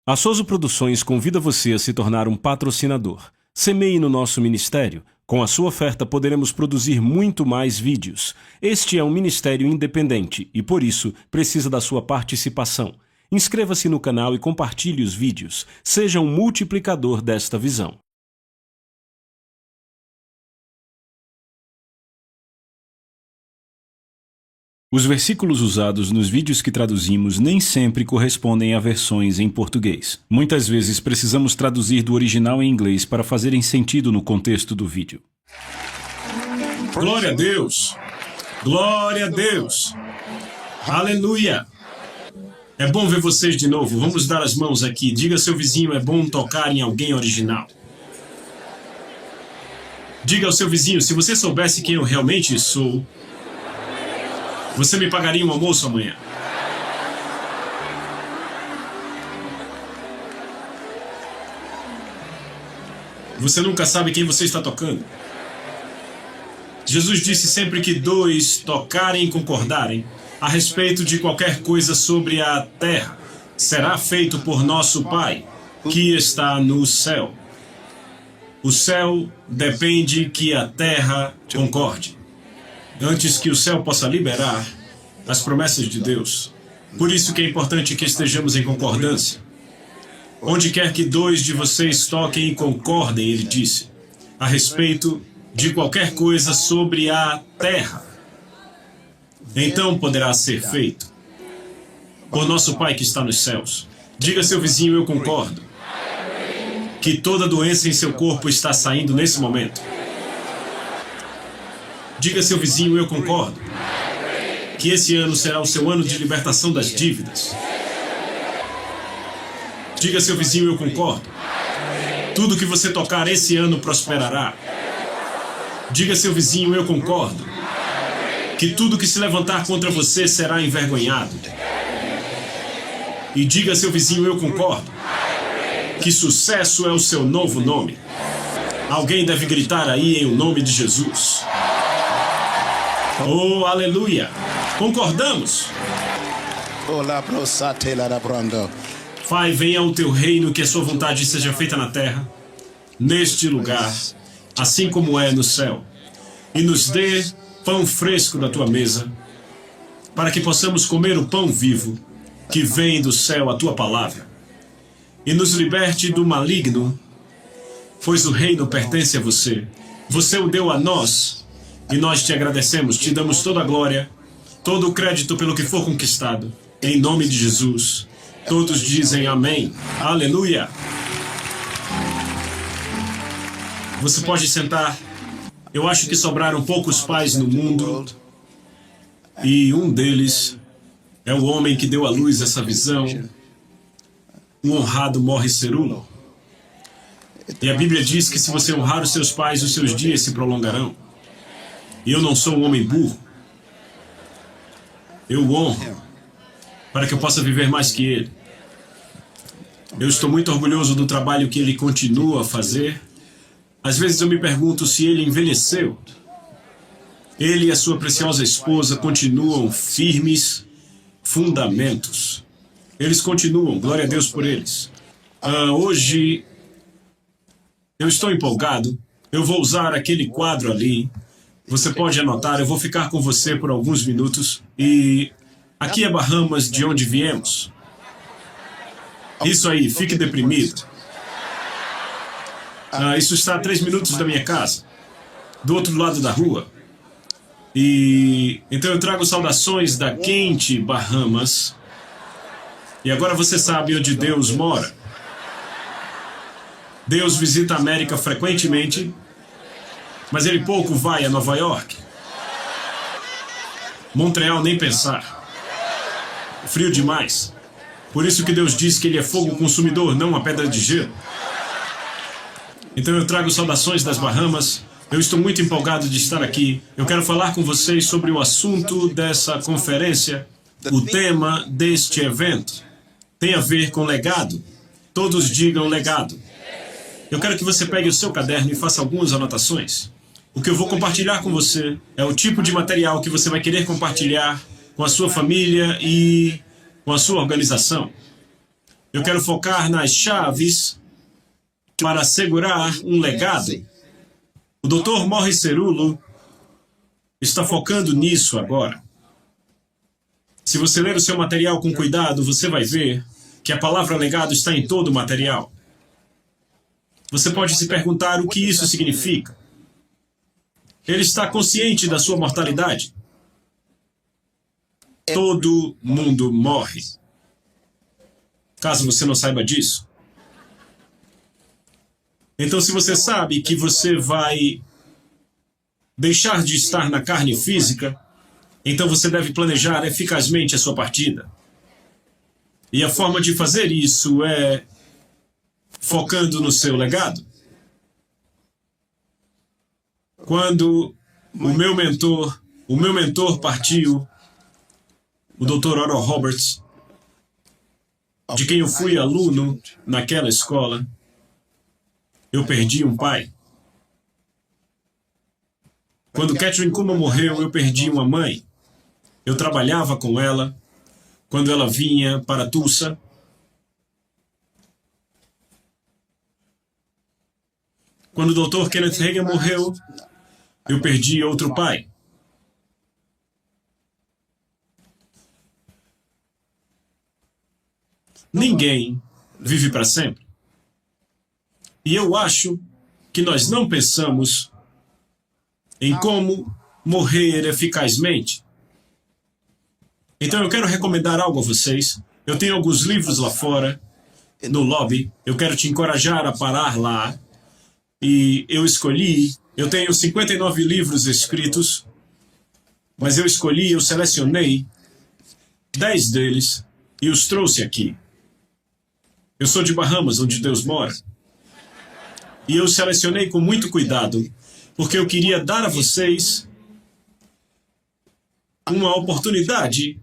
A Soso Produções convida você a se tornar um patrocinador. Semeie no nosso ministério. Com a sua oferta poderemos produzir muito mais vídeos. Este é um ministério independente e, por isso, precisa da sua participação. Inscreva-se no canal e compartilhe os vídeos. Seja um multiplicador desta visão. Os versículos usados nos vídeos que traduzimos nem sempre correspondem a versões em português. Muitas vezes precisamos traduzir do original em inglês para fazerem sentido no contexto do vídeo. Glória a Deus! Glória a Deus! Aleluia! É bom ver vocês de novo. Vamos dar as mãos aqui. Diga ao seu vizinho, é bom tocar em alguém original. Diga ao seu vizinho, se você soubesse quem eu realmente sou, você me pagaria um almoço amanhã. Você nunca sabe quem você está tocando. Jesus disse sempre que dois tocarem e concordarem a respeito de qualquer coisa sobre a terra será feito por nosso Pai, que está no céu. O céu depende que a terra concorde. Antes que o céu possa liberar as promessas de Deus. Por isso que é importante que estejamos em concordância. Onde quer que dois de vocês toquem e concordem, ele disse, a respeito de qualquer coisa sobre a terra, então poderá ser feito por nosso Pai que está nos céus. Diga a seu vizinho, eu concordo, que toda doença em seu corpo está saindo nesse momento. Diga a seu vizinho, eu concordo, que esse ano será o seu ano de libertação das dívidas. Diga a seu vizinho, eu concordo. Tudo que você tocar esse ano prosperará. Diga a seu vizinho, eu concordo, que tudo que se levantar contra você será envergonhado. E diga a seu vizinho, eu concordo, que sucesso é o seu novo nome. Alguém deve gritar aí em o nome de Jesus. Oh, aleluia! Concordamos? Pai, venha o teu reino, que a sua vontade seja feita na terra, neste lugar, assim como é no céu. E nos dê pão fresco da tua mesa, para que possamos comer o pão vivo, que vem do céu, a tua palavra. E nos liberte do maligno, pois o reino pertence a você. Você o deu a nós, e nós te agradecemos, te damos toda a glória, todo o crédito pelo que for conquistado. Em nome de Jesus, todos dizem amém. Aleluia! Você pode sentar. Eu acho que sobraram poucos pais no mundo, e um deles é o homem que deu à luz essa visão. Um honrado morre cerulo. E a Bíblia diz que se você honrar os seus pais, os seus dias se prolongarão. E eu não sou um homem burro. Eu o honro para que eu possa viver mais que ele. Eu estou muito orgulhoso do trabalho que ele continua a fazer. Às vezes eu me pergunto se ele envelheceu. Ele e a sua preciosa esposa continuam firmes fundamentos. Eles continuam, glória a Deus por eles. Hoje eu estou empolgado. Eu vou usar aquele quadro ali. Você pode anotar, eu vou ficar com você por alguns minutos. E aqui é Bahamas, de onde viemos. Isso aí, fique deprimido. Isso está a 3 minutos da minha casa, do outro lado da rua. E então eu trago saudações da quente Bahamas. E agora você sabe onde Deus mora. Deus visita a América frequentemente, mas ele pouco vai a Nova York. Montreal nem pensar. Frio demais. Por isso que Deus diz que ele é fogo consumidor, não uma pedra de gelo. Então eu trago saudações das Bahamas. Eu estou muito empolgado de estar aqui. Eu quero falar com vocês sobre o assunto dessa conferência. O tema deste evento tem a ver com legado. Todos digam legado. Eu quero que você pegue o seu caderno e faça algumas anotações. O que eu vou compartilhar com você é o tipo de material que você vai querer compartilhar com a sua família e com a sua organização. Eu quero focar nas chaves para assegurar um legado. O Dr. Morris Cerullo está focando nisso agora. Se você ler o seu material com cuidado, você vai ver que a palavra legado está em todo o material. Você pode se perguntar o que isso significa. Ele está consciente da sua mortalidade. Todo mundo morre. Caso você não saiba disso. Então, se você sabe que você vai deixar de estar na carne física, então você deve planejar eficazmente a sua partida. E a forma de fazer isso é focando no seu legado. Quando o meu mentor partiu, o Dr. Oral Roberts, de quem eu fui aluno naquela escola, eu perdi um pai. Quando Catherine Kuhlman morreu, eu perdi uma mãe. Eu trabalhava com ela quando ela vinha para Tulsa. Quando o Dr. Kenneth Hagin morreu, eu perdi outro pai. Ninguém vive para sempre. E eu acho que nós não pensamos em como morrer eficazmente. Então eu quero recomendar algo a vocês. Eu tenho alguns livros lá fora, no lobby. Eu quero te encorajar a parar lá. E eu tenho 59 livros escritos, mas eu selecionei 10 deles e os trouxe aqui. Eu sou de Bahamas, onde Deus mora. E eu selecionei com muito cuidado, porque eu queria dar a vocês uma oportunidade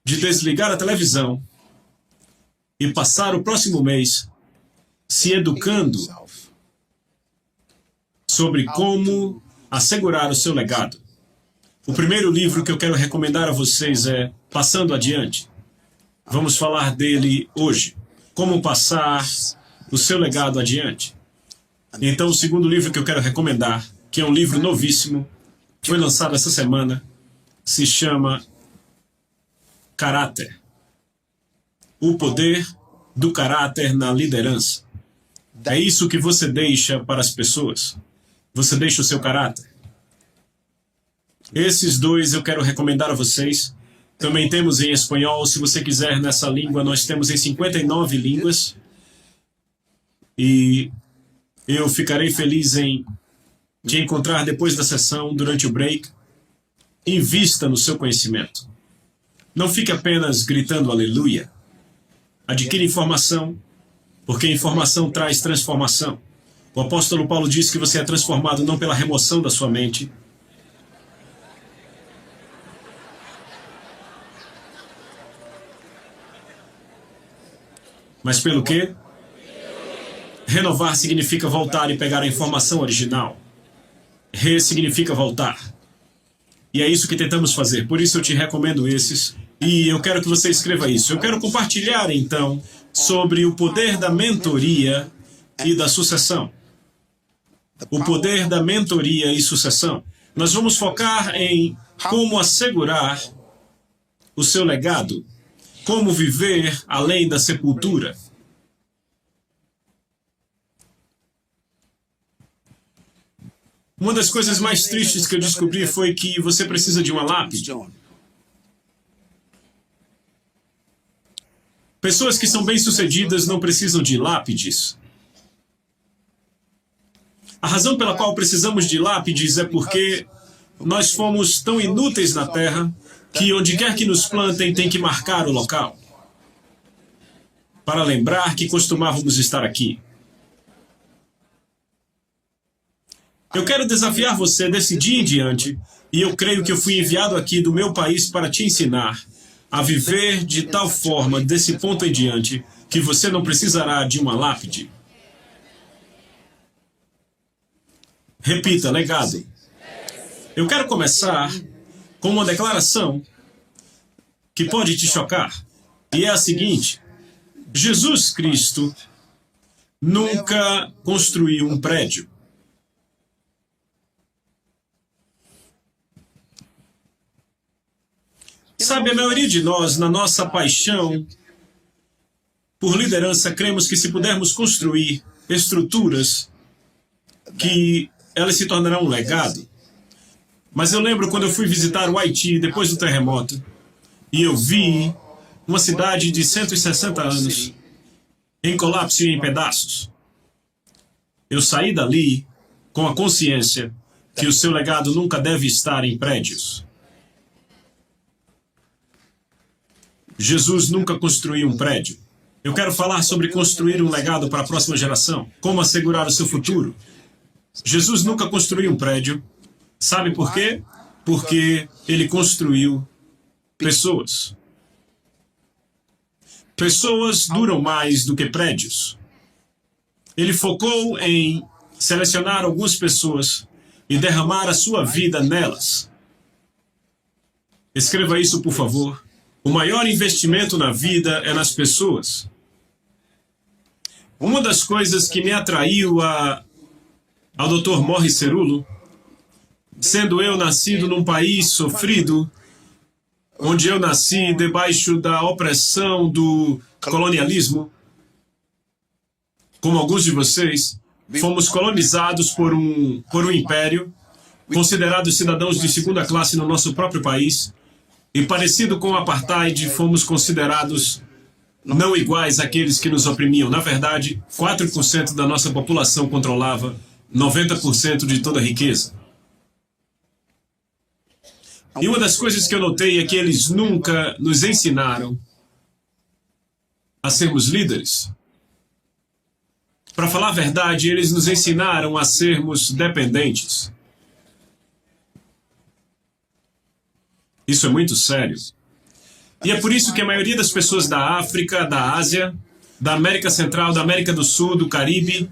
de desligar a televisão e passar o próximo mês se educando sobre como assegurar o seu legado. O primeiro livro que eu quero recomendar a vocês é Passando Adiante. Vamos falar dele hoje. Como passar o seu legado adiante. Então, o segundo livro que eu quero recomendar, que é um livro novíssimo, foi lançado essa semana, se chama Caráter. O poder do caráter na liderança. É isso que você deixa para as pessoas. Você deixa o seu caráter. Esses dois eu quero recomendar a vocês. Também temos em espanhol, se você quiser nessa língua, nós temos em 59 línguas. E eu ficarei feliz em te encontrar depois da sessão, durante o break. Invista no seu conhecimento. Não fique apenas gritando aleluia. Adquire informação, porque informação traz transformação. O apóstolo Paulo diz que você é transformado não pela remoção da sua mente, mas pelo quê? Renovar significa voltar e pegar a informação original. Significa voltar. E é isso que tentamos fazer. Por isso eu te recomendo esses. E eu quero que você escreva isso. Eu quero compartilhar, então, sobre o poder da mentoria e da sucessão. O poder da mentoria e sucessão. Nós vamos focar em como assegurar o seu legado. Como viver além da sepultura. Uma das coisas mais tristes que eu descobri foi que você precisa de uma lápide. Pessoas que são bem-sucedidas não precisam de lápides. A razão pela qual precisamos de lápides é porque nós fomos tão inúteis na Terra que onde quer que nos plantem tem que marcar o local para lembrar que costumávamos estar aqui. Eu quero desafiar você desse dia em diante, e eu creio que eu fui enviado aqui do meu país para te ensinar a viver de tal forma, desse ponto em diante, que você não precisará de uma lápide. Repita, legado. Eu quero começar com uma declaração que pode te chocar, e é a seguinte: Jesus Cristo nunca construiu um prédio. Sabe, a maioria de nós, na nossa paixão por liderança, cremos que se pudermos construir estruturas, que elas se tornarão um legado. Mas eu lembro quando eu fui visitar o Haiti depois do terremoto, e eu vi uma cidade de 160 anos em colapso e em pedaços. Eu saí dali com a consciência que o seu legado nunca deve estar em prédios. Jesus nunca construiu um prédio. Eu quero falar sobre construir um legado para a próxima geração. Como assegurar o seu futuro. Jesus nunca construiu um prédio. Sabe por quê? Porque ele construiu pessoas. Pessoas duram mais do que prédios. Ele focou em selecionar algumas pessoas e derramar a sua vida nelas. Escreva isso, por favor. O maior investimento na vida é nas pessoas. Uma das coisas que me atraiu ao Dr. Morris Cerullo, sendo eu nascido num país sofrido, onde eu nasci debaixo da opressão do colonialismo, como alguns de vocês, fomos colonizados por um império, considerados cidadãos de segunda classe no nosso próprio país, e parecido com o apartheid, fomos considerados não iguais àqueles que nos oprimiam. Na verdade, 4% da nossa população controlava 90% de toda a riqueza. E uma das coisas que eu notei é que eles nunca nos ensinaram a sermos líderes. Para falar a verdade, eles nos ensinaram a sermos dependentes. Isso é muito sério. E é por isso que a maioria das pessoas da África, da Ásia, da América Central, da América do Sul, do Caribe,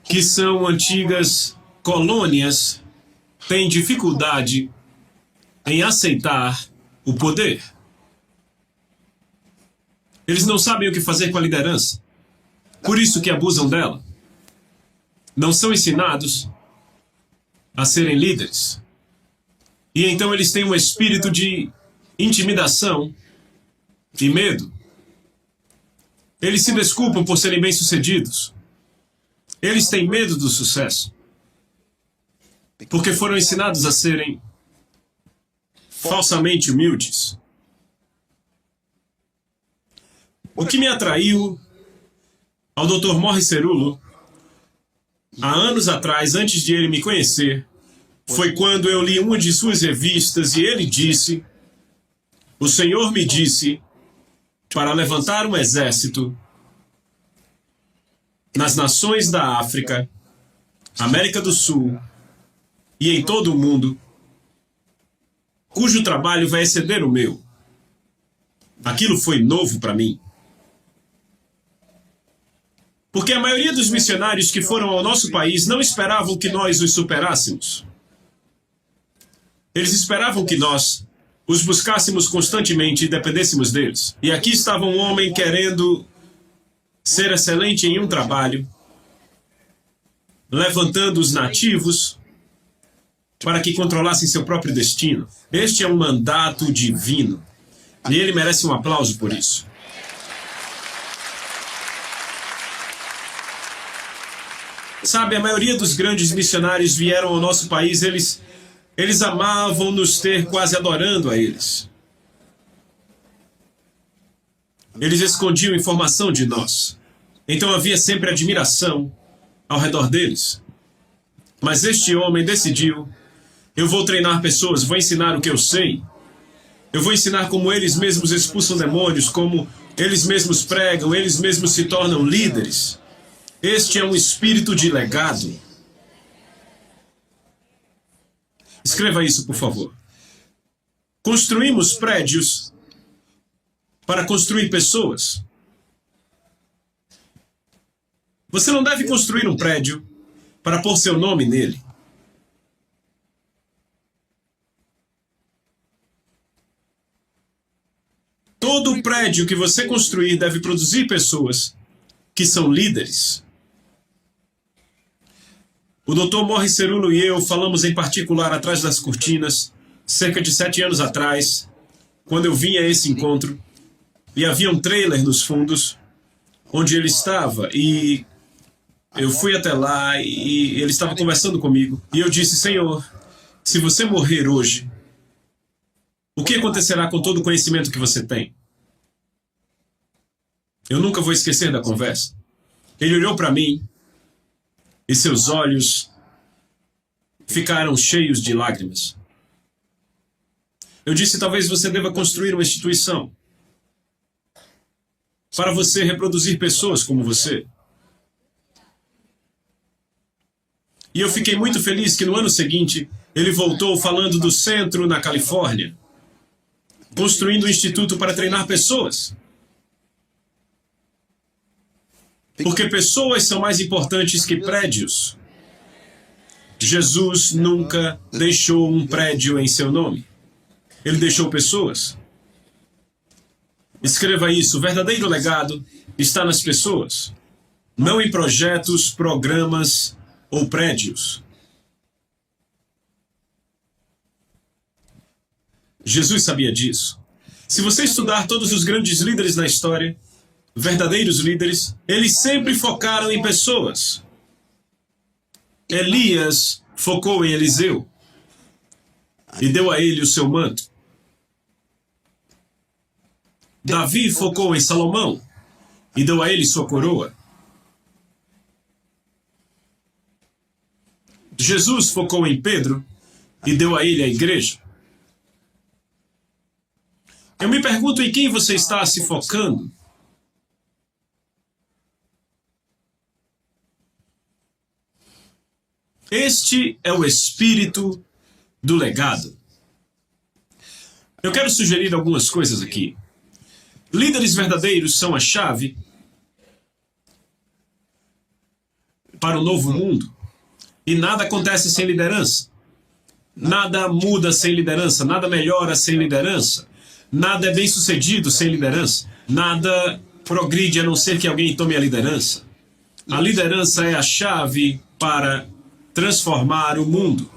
que são antigas colônias, têm dificuldade em aceitar o poder. Eles não sabem o que fazer com a liderança. Por isso que abusam dela. Não são ensinados a serem líderes. E então eles têm um espírito de intimidação e medo. Eles se desculpam por serem bem-sucedidos. Eles têm medo do sucesso. Porque foram ensinados a serem falsamente humildes. O que me atraiu ao Dr. Morris Cerullo, há anos atrás, antes de ele me conhecer, foi quando eu li uma de suas revistas e ele disse: o Senhor me disse para levantar um exército nas nações da África, América do Sul e em todo o mundo, cujo trabalho vai exceder o meu. Aquilo foi novo para mim. Porque a maioria dos missionários que foram ao nosso país não esperavam que nós os superássemos. Eles esperavam que nós os buscássemos constantemente e dependêssemos deles. E aqui estava um homem querendo ser excelente em um trabalho, levantando os nativos para que controlassem seu próprio destino. Este é um mandato divino. E ele merece um aplauso por isso. Sabe, a maioria dos grandes missionários vieram ao nosso país, eles amavam nos ter quase adorando a eles. Eles escondiam informação de nós. Então havia sempre admiração ao redor deles. Mas este homem decidiu: eu vou treinar pessoas, vou ensinar o que eu sei. Eu vou ensinar como eles mesmos expulsam demônios, como eles mesmos pregam, eles mesmos se tornam líderes. Este é um espírito de legado. Escreva isso, por favor. Construímos prédios para construir pessoas. Você não deve construir um prédio para pôr seu nome nele. Todo prédio que você construir deve produzir pessoas que são líderes. O Dr. Morris Cerullo e eu falamos em particular atrás das cortinas, cerca de 7 anos atrás, quando eu vim a esse encontro, e havia um trailer nos fundos, onde ele estava, e eu fui até lá, e ele estava conversando comigo, e eu disse: Senhor, se você morrer hoje, o que acontecerá com todo o conhecimento que você tem? Eu nunca vou esquecer da conversa. Ele olhou para mim e seus olhos ficaram cheios de lágrimas. Eu disse: talvez você deva construir uma instituição para você reproduzir pessoas como você. E eu fiquei muito feliz que no ano seguinte ele voltou falando do centro na Califórnia, construindo um instituto para treinar pessoas. Porque pessoas são mais importantes que prédios. Jesus nunca deixou um prédio em seu nome. Ele deixou pessoas. Escreva isso: o verdadeiro legado está nas pessoas, não em projetos, programas ou prédios. Jesus sabia disso. Se você estudar todos os grandes líderes na história, verdadeiros líderes, eles sempre focaram em pessoas. Elias focou em Eliseu e deu a ele o seu manto. Davi focou em Salomão e deu a ele sua coroa. Jesus focou em Pedro e deu a ele a igreja. Eu me pergunto em quem você está se focando. Este é o espírito do legado. Eu quero sugerir algumas coisas aqui. Líderes verdadeiros são a chave para o novo mundo. E nada acontece sem liderança. Nada muda sem liderança. Nada melhora sem liderança. Nada é bem sucedido sem liderança. Nada progride a não ser que alguém tome a liderança. A liderança é a chave para transformar o mundo.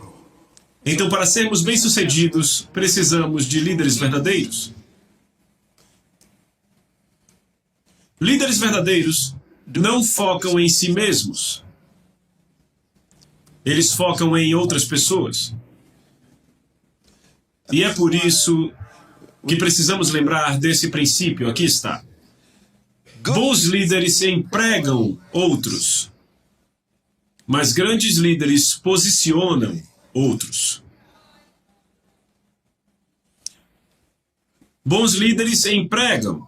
Então, para sermos bem-sucedidos, precisamos de líderes verdadeiros. Líderes verdadeiros não focam em si mesmos. Eles focam em outras pessoas. E é por isso que precisamos lembrar desse princípio. Aqui está. Bons líderes empregam outros, mas grandes líderes posicionam outros. Bons líderes empregam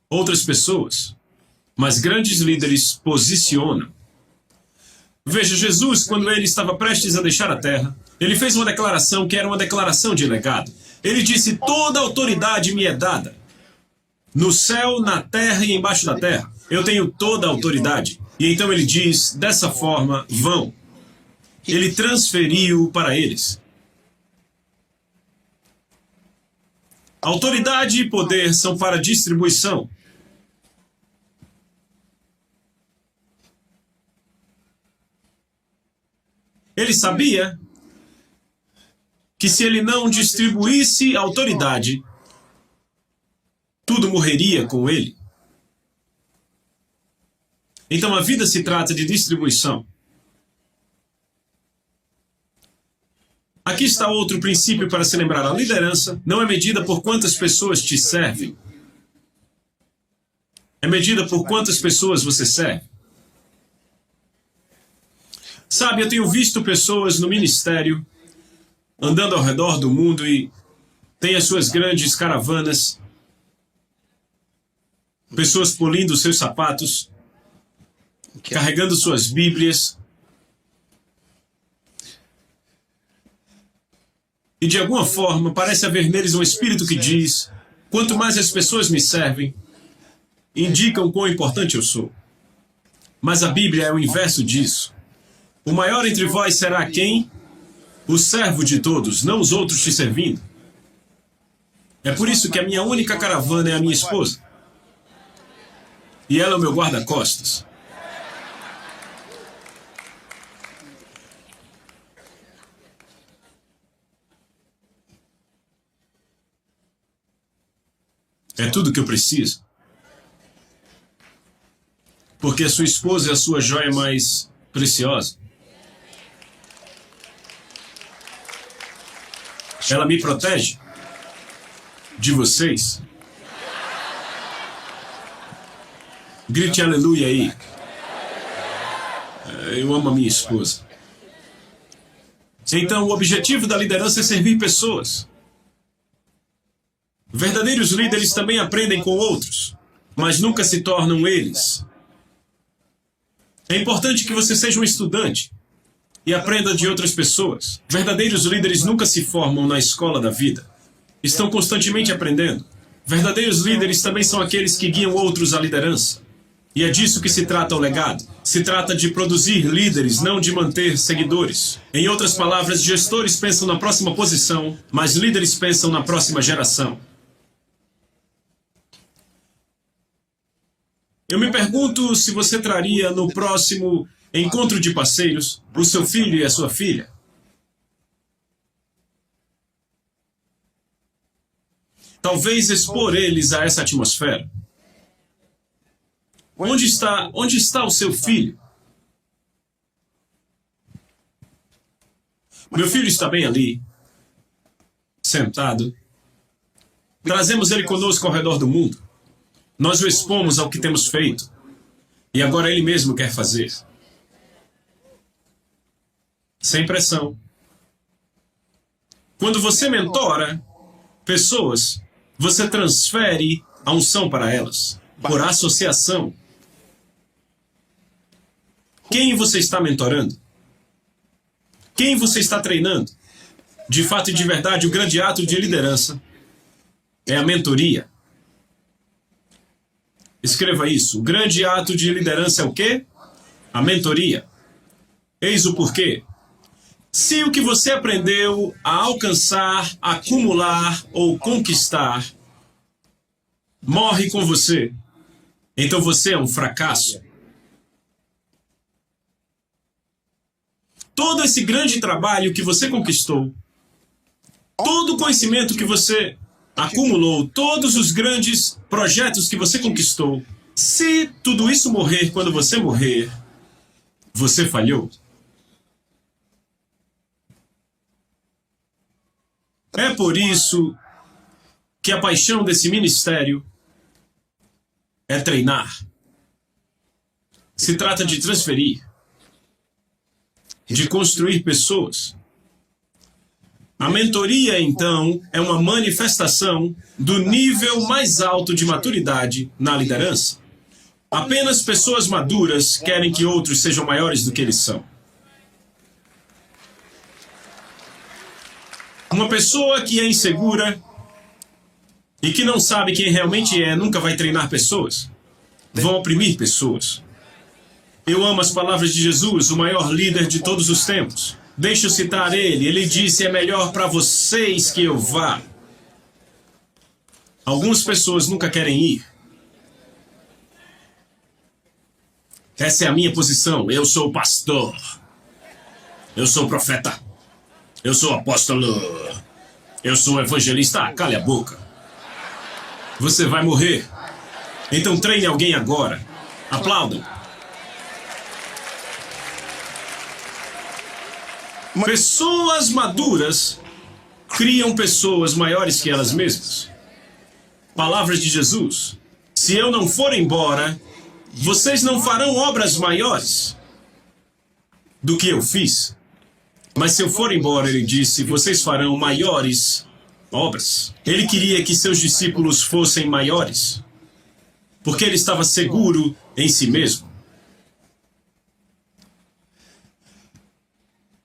outras pessoas, mas grandes líderes posicionam. Veja, Jesus, quando ele estava prestes a deixar a terra, ele fez uma declaração que era uma declaração de legado. Ele disse: toda autoridade me é dada, no céu, na terra e embaixo da terra. Eu tenho toda a autoridade. E então ele diz, dessa forma, vão. Ele transferiu para eles. Autoridade e poder são para distribuição. Ele sabia que se ele não distribuísse autoridade, tudo morreria com ele. Então a vida se trata de distribuição. Aqui está outro princípio para se lembrar. A liderança não é medida por quantas pessoas te servem. É medida por quantas pessoas você serve. Sabe, eu tenho visto pessoas no ministério andando ao redor do mundo e tem as suas grandes caravanas, pessoas polindo seus sapatos, carregando suas Bíblias. E de alguma forma parece haver neles um espírito que diz: quanto mais as pessoas me servem, indicam quão importante eu sou. Mas a Bíblia é o inverso disso. O maior entre vós será quem? O servo de todos, não os outros te servindo. É por isso que a minha única caravana é a minha esposa. E ela é o meu guarda-costas. É tudo que eu preciso. Porque a sua esposa é a sua joia mais preciosa. Ela me protege de vocês. Grite aleluia aí. Eu amo a minha esposa. Então, o objetivo da liderança é servir pessoas. Verdadeiros líderes também aprendem com outros, mas nunca se tornam eles. É importante que você seja um estudante e aprenda de outras pessoas. Verdadeiros líderes nunca se formam na escola da vida. Estão constantemente aprendendo. Verdadeiros líderes também são aqueles que guiam outros à liderança. E é disso que se trata o legado. Se trata de produzir líderes, não de manter seguidores. Em outras palavras, gestores pensam na próxima posição, mas líderes pensam na próxima geração. Eu me pergunto se você traria no próximo encontro de parceiros o seu filho e a sua filha. Talvez expor eles a essa atmosfera. Onde está o seu filho? Meu filho está bem ali, sentado. Trazemos ele conosco ao redor do mundo. Nós o expomos ao que temos feito. E agora ele mesmo quer fazer. Sem pressão. Quando você mentora pessoas, você transfere a unção para elas, por associação. Quem você está mentorando? Quem você está treinando? De fato e de verdade, o grande ato de liderança é a mentoria. Escreva isso. O grande ato de liderança é o quê? A mentoria. Eis o porquê. Se o que você aprendeu a alcançar, acumular ou conquistar morre com você, então você é um fracasso. Todo esse grande trabalho que você conquistou, todo o conhecimento que você acumulou, todos os grandes projetos que você conquistou, se tudo isso morrer quando você morrer, você falhou. É por isso que a paixão desse ministério é treinar. Se trata de transferir, de construir pessoas. A mentoria, então, é uma manifestação do nível mais alto de maturidade na liderança. Apenas pessoas maduras querem que outros sejam maiores do que eles são. Uma pessoa que é insegura e que não sabe quem realmente é, nunca vai treinar pessoas. Vão oprimir pessoas. Eu amo as palavras de Jesus, o maior líder de todos os tempos. Deixa eu citar ele. Ele disse, é melhor para vocês que eu vá. Algumas pessoas nunca querem ir. Essa é a minha posição. Eu sou o pastor. Eu sou o profeta. Eu sou o apóstolo. Eu sou o evangelista. Ah, cale a boca. Você vai morrer. Então treine alguém agora. Aplaudam. Pessoas maduras criam pessoas maiores que elas mesmas. Palavras de Jesus. Se eu não for embora, vocês não farão obras maiores do que eu fiz. Mas se eu for embora, ele disse, vocês farão maiores obras. Ele queria que seus discípulos fossem maiores, porque ele estava seguro em si mesmo.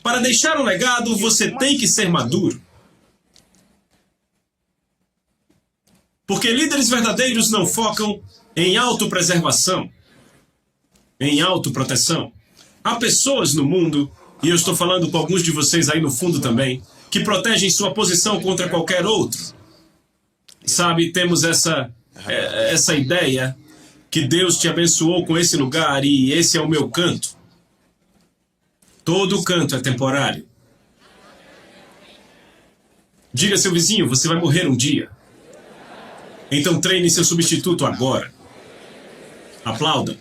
Para deixar um legado, você tem que ser maduro. Porque líderes verdadeiros não focam em autopreservação, em autoproteção. Há pessoas no mundo, e eu estou falando com alguns de vocês aí no fundo também, que protegem sua posição contra qualquer outro. Sabe, temos essa ideia que Deus te abençoou com esse lugar e esse é o meu canto. Todo canto é temporário. Diga a seu vizinho, você vai morrer um dia. Então treine seu substituto agora. Aplauda.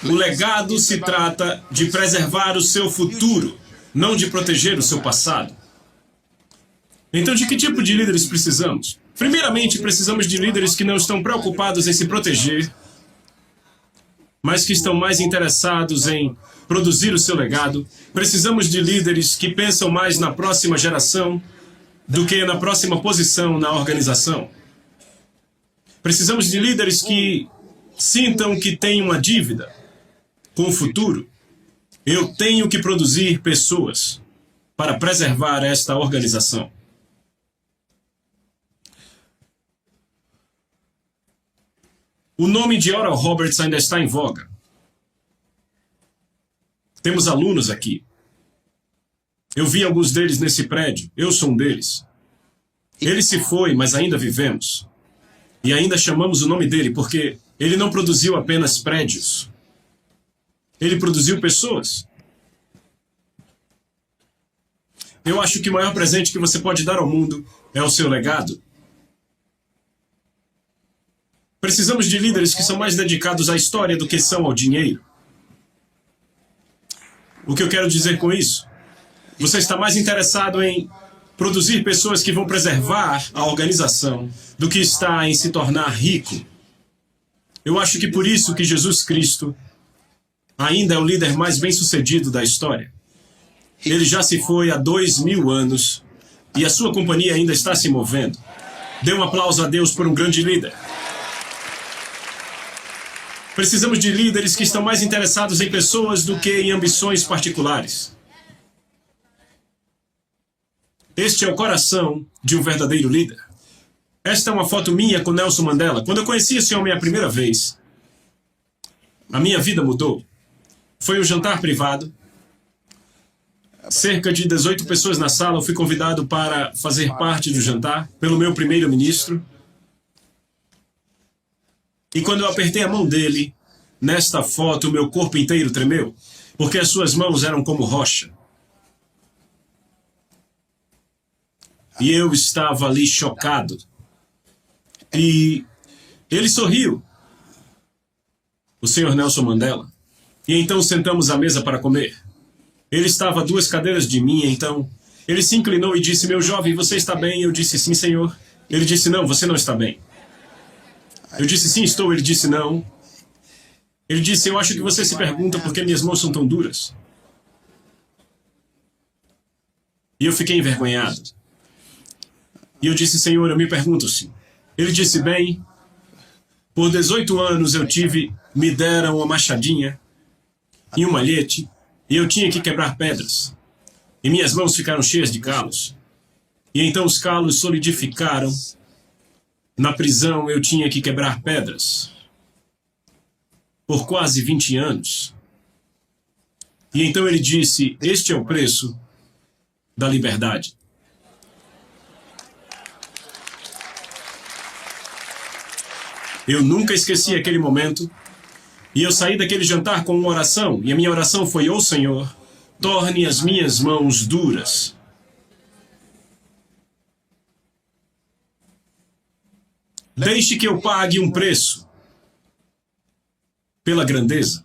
O legado se trata de preservar o seu futuro, não de proteger o seu passado. Então, de que tipo de líderes precisamos? Primeiramente, precisamos de líderes que não estão preocupados em se proteger, mas que estão mais interessados em produzir o seu legado. Precisamos de líderes que pensam mais na próxima geração do que na próxima posição na organização. Precisamos de líderes que sintam que têm uma dívida com o futuro. Eu tenho que produzir pessoas para preservar esta organização. O nome de Oral Roberts ainda está em voga. Temos alunos aqui. Eu vi alguns deles nesse prédio. Eu sou um deles. Ele se foi, mas ainda vivemos. E ainda chamamos o nome dele porque ele não produziu apenas prédios. Ele produziu pessoas. Eu acho que o maior presente que você pode dar ao mundo é o seu legado. Precisamos de líderes que são mais dedicados à história do que são ao dinheiro. O que eu quero dizer com isso? Você está mais interessado em produzir pessoas que vão preservar a organização do que está em se tornar rico. Eu acho que por isso que Jesus Cristo ainda é o líder mais bem-sucedido da história. Ele já se foi há 2000 anos e a sua companhia ainda está se movendo. Dê um aplauso a Deus por um grande líder. Precisamos de líderes que estão mais interessados em pessoas do que em ambições particulares. Este é o coração de um verdadeiro líder. Esta é uma foto minha com Nelson Mandela. Quando eu conheci esse homem a primeira vez, a minha vida mudou. Foi um jantar privado. Cerca de 18 pessoas na sala. Eu fui convidado para fazer parte do jantar pelo meu primeiro-ministro. E quando eu apertei a mão dele, nesta foto, o meu corpo inteiro tremeu, porque as suas mãos eram como rocha. E eu estava ali chocado. E ele sorriu, o senhor Nelson Mandela. E então sentamos à mesa para comer. Ele estava a 2 cadeiras de mim, então ele se inclinou e disse, meu jovem, você está bem? Eu disse, sim, senhor. Ele disse, não, você não está bem. Eu disse, sim, estou. Ele disse, não. Ele disse, eu acho que você se pergunta por que minhas mãos são tão duras. E eu fiquei envergonhado. E eu disse, Senhor, eu me pergunto sim. Ele disse, bem, por 18 anos me deram uma machadinha e um malhete, e eu tinha que quebrar pedras. E minhas mãos ficaram cheias de calos. E então os calos solidificaram. Na prisão eu tinha que quebrar pedras. Por quase 20 anos. E então ele disse, este é o preço da liberdade. Eu nunca esqueci aquele momento. E eu saí daquele jantar com uma oração. E a minha oração foi, ó Senhor, torne as minhas mãos duras. Deixe que eu pague um preço pela grandeza.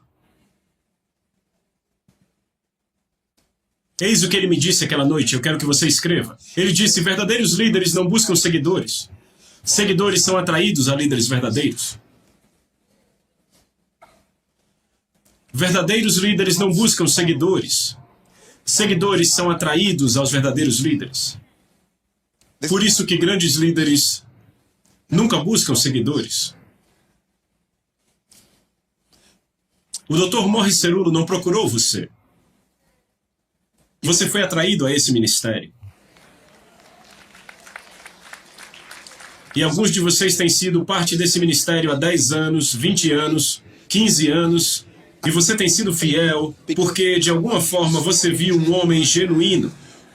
Eis o que ele me disse aquela noite, eu quero que você escreva. Ele disse, verdadeiros líderes não buscam seguidores. Seguidores são atraídos a líderes verdadeiros. Verdadeiros líderes não buscam seguidores. Seguidores são atraídos aos verdadeiros líderes. Por isso que grandes líderes nunca buscam seguidores. O Dr. Morris Cerullo não procurou você. Você foi atraído a esse ministério. E alguns de vocês têm sido parte desse ministério há 10 anos, 20 anos, 15 anos, e você tem sido fiel porque, de alguma forma, você viu um homem genuíno,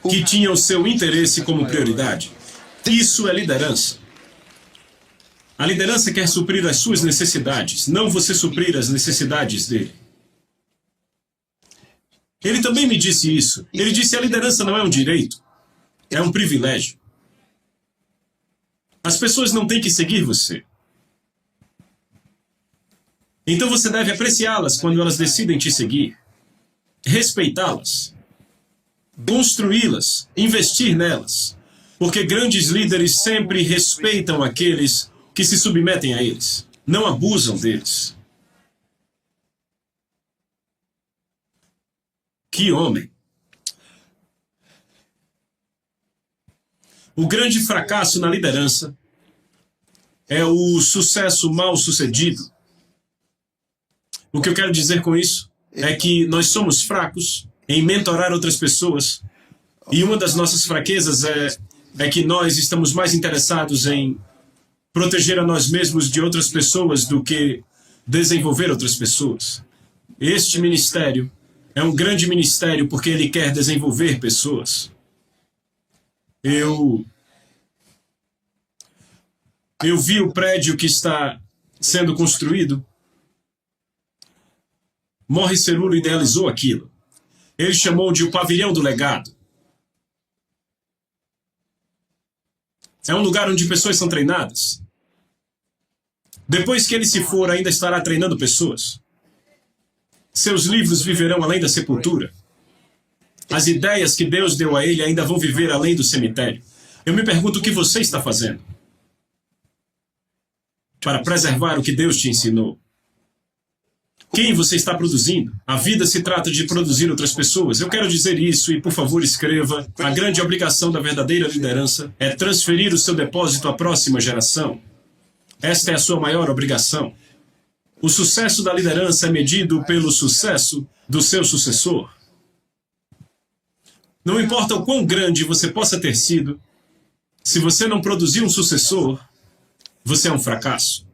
que tinha o seu interesse como prioridade. Isso é liderança. A liderança quer suprir as suas necessidades, não você suprir as necessidades dele. Ele também me disse isso. Ele disse: a liderança não é um direito, é um privilégio. As pessoas não têm que seguir você. Então você deve apreciá-las quando elas decidem te seguir, respeitá-las, construí-las, investir nelas, porque grandes líderes sempre respeitam aqueles que se submetem a eles, não abusam deles. Que homem! O grande fracasso na liderança é o sucesso mal sucedido. O que eu quero dizer com isso é que nós somos fracos em mentorar outras pessoas, e uma das nossas fraquezas é que nós estamos mais interessados em proteger a nós mesmos de outras pessoas do que desenvolver outras pessoas. Este ministério é um grande ministério porque ele quer desenvolver pessoas. Eu vi o prédio que está sendo construído. Morris Cerullo idealizou aquilo. Ele chamou de o pavilhão do legado. É um lugar onde pessoas são treinadas. Depois que ele se for, ainda estará treinando pessoas. Seus livros viverão além da sepultura. As ideias que Deus deu a ele ainda vão viver além do cemitério. Eu me pergunto o que você está fazendo para preservar o que Deus te ensinou. Quem você está produzindo? A vida se trata de produzir outras pessoas. Eu quero dizer isso e, por favor, escreva. A grande obrigação da verdadeira liderança é transferir o seu depósito à próxima geração. Esta é a sua maior obrigação. O sucesso da liderança é medido pelo sucesso do seu sucessor. Não importa o quão grande você possa ter sido, se você não produzir um sucessor, você é um fracasso.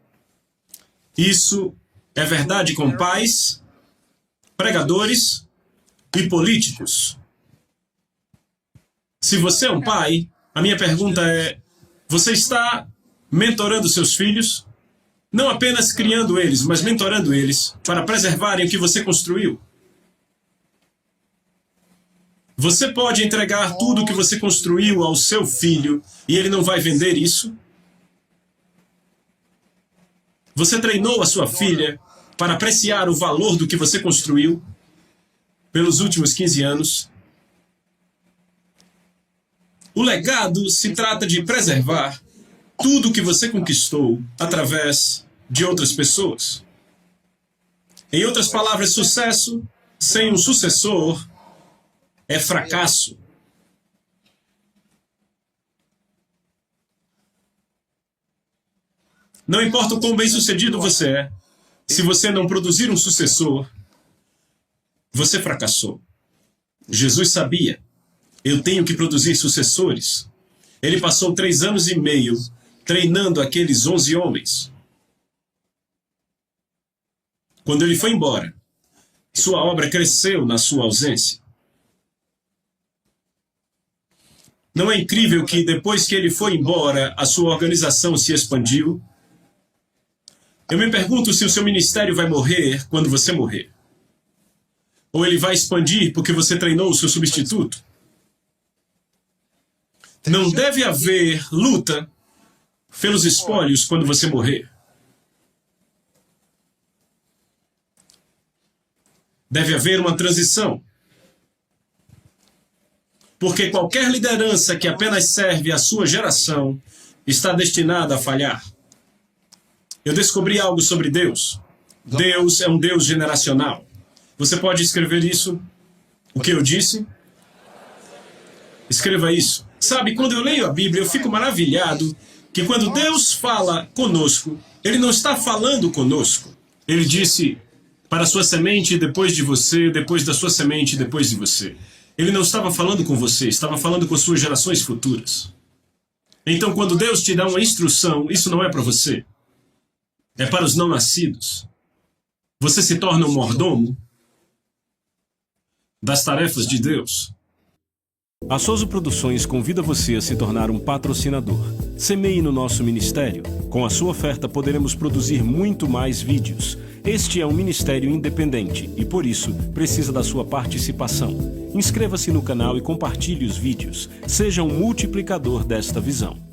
Isso é verdade com pais, pregadores e políticos. Se você é um pai, a minha pergunta é: você está mentorando seus filhos? Não apenas criando eles, mas mentorando eles para preservarem o que você construiu. Você pode entregar tudo o que você construiu ao seu filho e ele não vai vender isso? Você treinou a sua filha para apreciar o valor do que você construiu pelos últimos 15 anos? O legado se trata de preservar tudo o que você conquistou através de outras pessoas. Em outras palavras, sucesso sem um sucessor é fracasso. Não importa o quão bem-sucedido você é, se você não produzir um sucessor, você fracassou. Jesus sabia: eu tenho que produzir sucessores. Ele passou 3 anos e meio treinando aqueles 11 homens. Quando ele foi embora, sua obra cresceu na sua ausência. Não é incrível que depois que ele foi embora, a sua organização se expandiu? Eu me pergunto se o seu ministério vai morrer quando você morrer. Ou ele vai expandir porque você treinou o seu substituto? Não deve haver luta pelos espólios quando você morrer. Deve haver uma transição. Porque qualquer liderança que apenas serve à sua geração está destinada a falhar. Eu descobri algo sobre Deus. Deus é um Deus generacional. Você pode escrever isso? O que eu disse? Escreva isso. Sabe, quando eu leio a Bíblia, eu fico maravilhado que quando Deus fala conosco, Ele não está falando conosco. Ele disse: para a sua semente depois de você, depois da sua semente depois de você. Ele não estava falando com você, estava falando com as suas gerações futuras. Então, quando Deus te dá uma instrução, isso não é para você. É para os não nascidos. Você se torna um mordomo das tarefas de Deus. A Souza Produções convida você a se tornar um patrocinador. Semeie no nosso ministério. Com a sua oferta poderemos produzir muito mais vídeos. Este é um ministério independente e, por isso, precisa da sua participação. Inscreva-se no canal e compartilhe os vídeos. Seja um multiplicador desta visão.